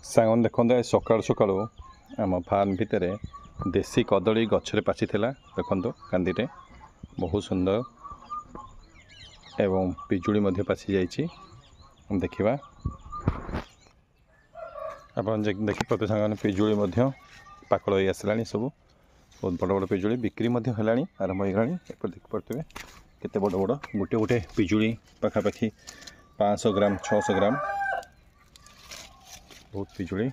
सांग देखते सका सका आम फार्म भितर देसी कदली गचरे पाची देखो कांदीटे बहुत सुंदर एवं पिजुड़ी पाची जाइए देखा आप देखिपे सांग पिजुड़ी पाकड़ हो आसला सब बहुत बड़ बड़ पिजुड़ी बिक्री है आरंभ हो देखिपे केते बड़ बड़ गोटे गोटे पिजुड़ी पखापाखि 500 ग्राम 600 ग्राम बहुत पिजुड़ी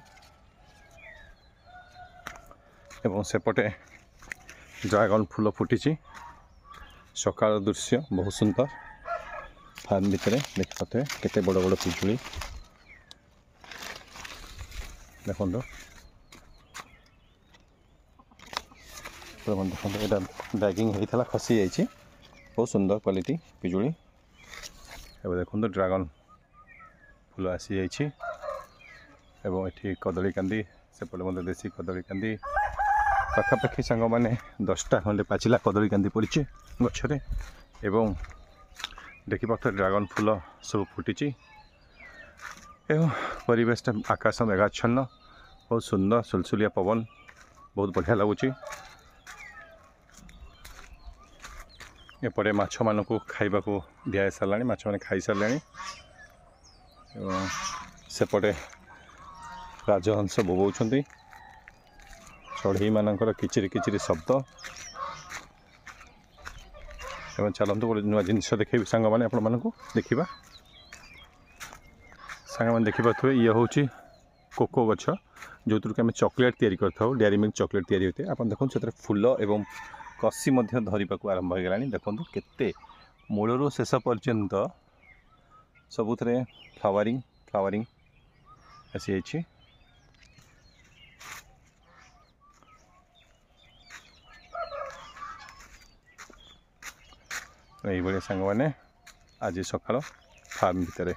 एवं सेपटे ड्रैगन फूल फुटी सकाळ दृश्य बहुत सुंदर फार्म भितर देखिपे केते बड़ बड़ पिजुड़ी देखो देखो यहाँ बैगिंग होता खसी जाइए बहुत सुंदर क्वालिटी पिजुड़ी एवं देखो ड्रैगन फूल आसी जाइए एवं ये कदली कांदी सेपटे मतलब देसी कदली कांदी पखापाखि सांग मैंने 10टा खंडे पाचिला कदली कांदी पड़ी गचरे एवं देखिपे ड्रैगन फूल सब फुटी एवं परिवेशटा आकाश मेघाच्छन्न बहुत सुंदर सुलसुलिया पवन बहुत बढ़िया लगुच एपटे माछ मान खाइबा दिया सारा माछ मैंने खाई सारे सेपटे राजहंस बोबाउं चढ़ई मानकर किचिरी किचिरी शब्द एवं चलतु गोटे नुआ जिन देखे सांग मैंने आपण देखा सांग मैंने देखिपे ये हूँ कोको गछ जो थी आम चॉकलेट तैयारी करता डेयरी मिल्क चॉकलेट तैयारी होते आप देखो से फूल एवं कसी धरवा आरंभ हो गला देखो केते मूलरू शेष पर्यंत सबुथे फ्लावरिंग फ्लावरिंग आसी जाइए ये सांग मैंने आज सकाळ फार्म भितर